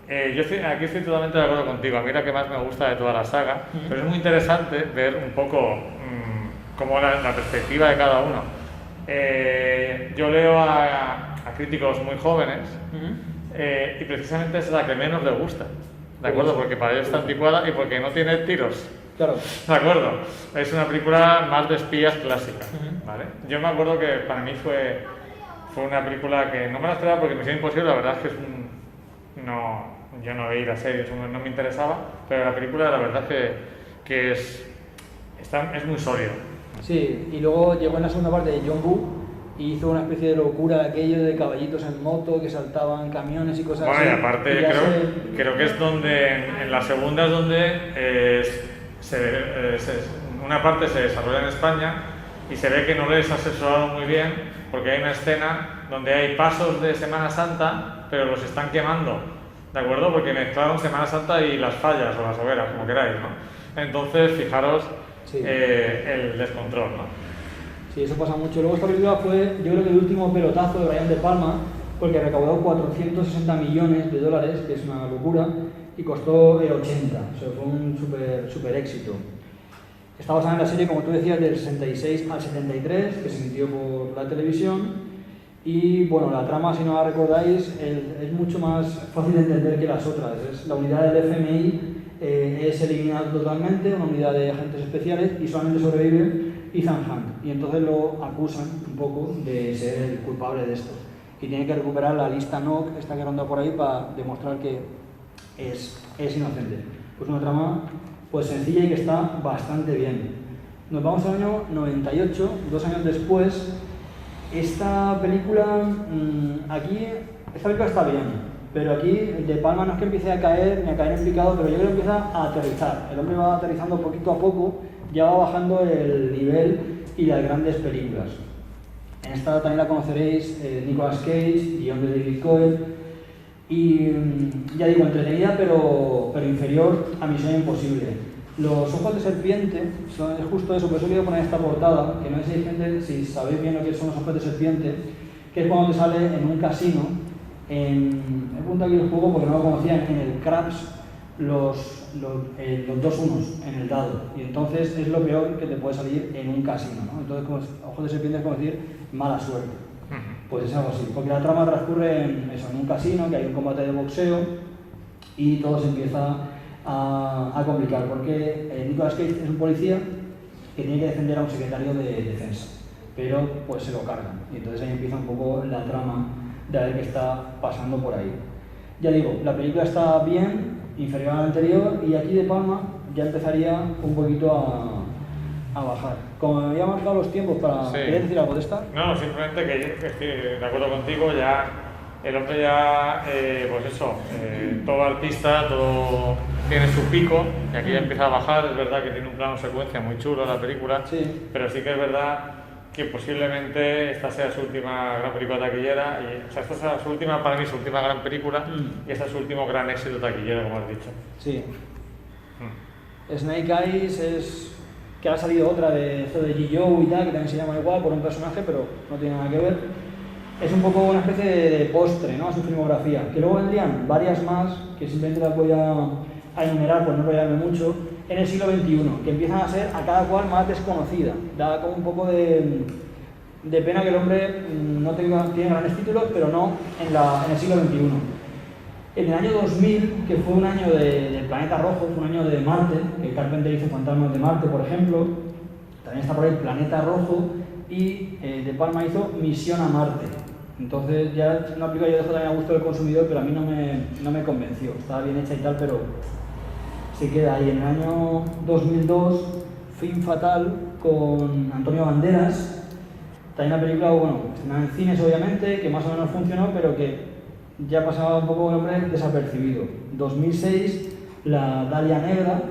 Aquí estoy totalmente de acuerdo contigo. A mí la que más me gusta de toda la saga, pero es muy interesante ver un poco cómo la perspectiva de cada uno. Yo leo a críticos muy jóvenes y precisamente es la que menos les gusta, ¿de acuerdo? Porque para ellos está anticuada y porque no tiene tiros. Claro. De acuerdo, es una película más de espías clásica, ¿vale? Yo me acuerdo que para mí fue una película que no me la esperaba porque Misión Imposible, la verdad es que yo no veía las series, no me interesaba, pero la película la verdad que es muy sólida. Sí, y luego llegó en la segunda parte de John Woo y hizo una especie de locura aquello de caballitos en moto que saltaban camiones y cosas así. Bueno, y aparte creo que es donde, en la segunda es donde una parte se desarrolla en España y se ve que no les asesoraron muy bien porque hay una escena donde hay pasos de Semana Santa pero los están quemando, ¿de acuerdo? Porque mezclaron Semana Santa y las fallas o las hogueras, como queráis, ¿no? Entonces, fijaros el descontrol, ¿no? Sí, eso pasa mucho. Luego esta película fue, yo creo que el último pelotazo de Brian De Palma, porque recaudó 460 millones de dólares, que es una locura, y costó 80, o sea, fue un super éxito. Está basada en la serie, como tú decías, del 66 al 73, que se emitió por la televisión, y bueno, la trama, si no la recordáis, es mucho más fácil de entender que las otras. Es la unidad del FMI es eliminada totalmente, una unidad de agentes especiales, y solamente sobrevive Ethan Hunt, y entonces lo acusan un poco de ser el culpable de esto, y tiene que recuperar la lista NOC, esta que ronda por ahí, para demostrar que es inocente. Pues una trama pues sencilla y que está bastante bien. Nos vamos al año 98, 2 años después. Esta película, esta película está bien, pero aquí De Palma no es que empiece a caer ni a caer en picado, pero yo creo que empieza a aterrizar. El hombre va aterrizando poquito a poco, ya va bajando el nivel y las grandes películas. En esta también la conoceréis, Nicolas Cage, guion de David Cohen, y ya digo, entretenida pero inferior a Misión Imposible. Los ojos de serpiente es justo eso, por eso quiero poner esta portada, que no sé gente si sabéis bien lo que son los ojos de serpiente, que es cuando te sale en un casino, he puesto aquí el juego porque no lo conocían, en el Craps, los 2 unos en el dado, y entonces es lo peor que te puede salir en un casino, ¿no? Entonces, ojos de serpiente es como decir mala suerte. Pues es algo así, porque la trama transcurre en un casino, que hay un combate de boxeo y todo se empieza a complicar, porque Nicolas Cage es un policía que tiene que defender a un secretario de defensa, pero pues se lo cargan, y entonces ahí empieza un poco la trama de ver qué está pasando por ahí. Ya digo, la película está bien, inferior a la anterior, y aquí De Palma ya empezaría un poquito a bajar. Como me había marcado los tiempos para... Sí. ¿Querías decir algo de esta? No, simplemente que estoy de acuerdo contigo, ya el hombre ya, pues eso, todo artista, todo tiene su pico, y aquí ya empieza a bajar. Es verdad que tiene un plano secuencia muy chulo la película, Sí. pero sí que es verdad que posiblemente esta sea su última gran película taquillera, o sea, esta sea su última, para mí, su última gran película, y esta es su último gran éxito taquillero, como has dicho. Sí. Snake Eyes es... que ha salido otra de esto de G.I.O. y tal, que también se llama igual por un personaje, pero no tiene nada que ver. Es un poco una especie de postre, ¿no?, a su filmografía, que luego vendrían varias más, que simplemente las voy a enumerar por no enrollarme mucho, en el siglo XXI, que empiezan a ser a cada cual más desconocida. Da como un poco de pena que el hombre no tiene grandes títulos, pero no en el siglo XXI. En el año 2000, que fue un año del planeta rojo, un año de Marte, que Carpenter hizo Fantasmas de Marte, por ejemplo, también está por ahí Planeta Rojo, y De Palma hizo Misión a Marte. Entonces ya una película yo dejo también a gusto del consumidor, pero a mí no me convenció. Estaba bien hecha y tal, pero se queda ahí. En el año 2002, Film Fatal, con Antonio Banderas, también una película, bueno, estrenada en cines obviamente, que más o menos funcionó, pero que ya pasaba un poco el hombre desapercibido. 2006, La Dalia Negra,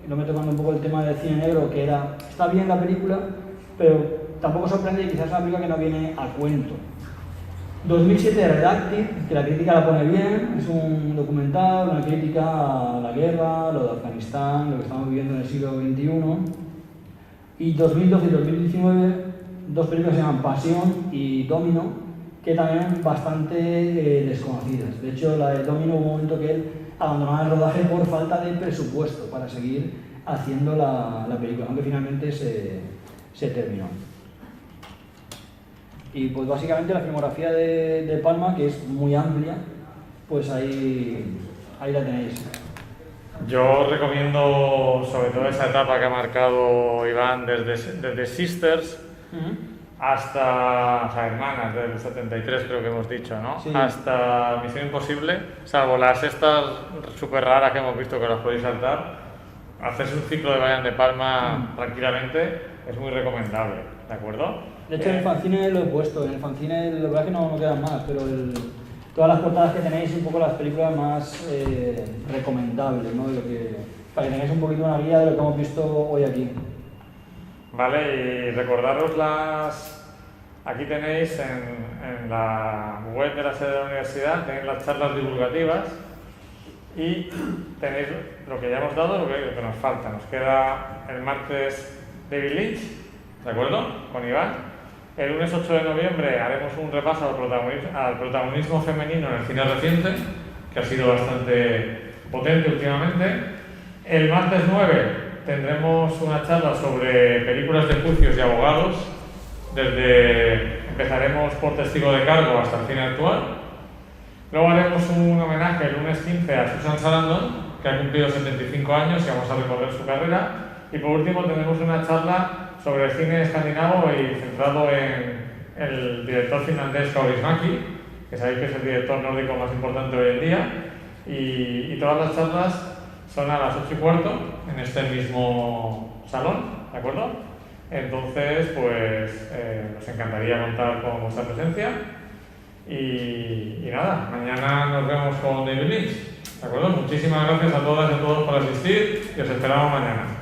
lo meto tocando un poco el tema del cine negro, que está bien la película, pero tampoco sorprende, y quizás es una película que no viene a cuento. 2007, Redacted, que la crítica la pone bien, es un documental, una crítica a la guerra, lo de Afganistán, lo que estamos viviendo en el siglo XXI. Y 2012 y 2019, 2 películas que se llaman Pasión y Domino, que también bastante desconocidas. De hecho, la de Domino hubo un momento que él abandonaba el rodaje por falta de presupuesto para seguir haciendo la película, aunque finalmente se terminó. Y pues básicamente la filmografía de Palma, que es muy amplia, pues ahí la tenéis. Yo recomiendo sobre todo esa etapa que ha marcado Iván desde Sisters hasta, o sea, Hermanas, del 73 creo que hemos dicho, ¿no? Sí. Hasta Misión Imposible, salvo las estas súper raras que hemos visto que las podéis saltar, hacerse un ciclo de Brian De Palma tranquilamente es muy recomendable, ¿de acuerdo? De hecho, en el fanzine lo he puesto, en el fanzine la verdad es que no quedan más, pero todas las portadas que tenéis, un poco las películas más recomendables, ¿no? Para que tengáis un poquito una guía de lo que hemos visto hoy aquí. Vale, y recordaros aquí tenéis en la web de la sede de la universidad, tenéis las charlas divulgativas y tenéis lo que ya hemos dado, lo que nos falta. Nos queda el martes David Lynch, ¿de acuerdo? Con Iván. El lunes 8 de noviembre haremos un repaso al protagonismo femenino en el cine reciente, que ha sido bastante potente últimamente. El martes 9 tendremos una charla sobre películas de juicios y abogados. Empezaremos por Testigo de Cargo hasta el cine actual. Luego haremos un homenaje el lunes 15 a Susan Sarandon, que ha cumplido 75 años y vamos a recorrer su carrera. Y por último tendremos una charla sobre el cine escandinavo y centrado en el director finlandés Kaurismäki, que sabéis que es el director nórdico más importante hoy en día. Y todas las charlas son a las 8:15 en este mismo salón, ¿de acuerdo? Entonces, pues nos encantaría contar con vuestra presencia. Y nada, mañana nos vemos con David Lynch, ¿de acuerdo? Muchísimas gracias a todas y a todos por asistir y os esperamos mañana.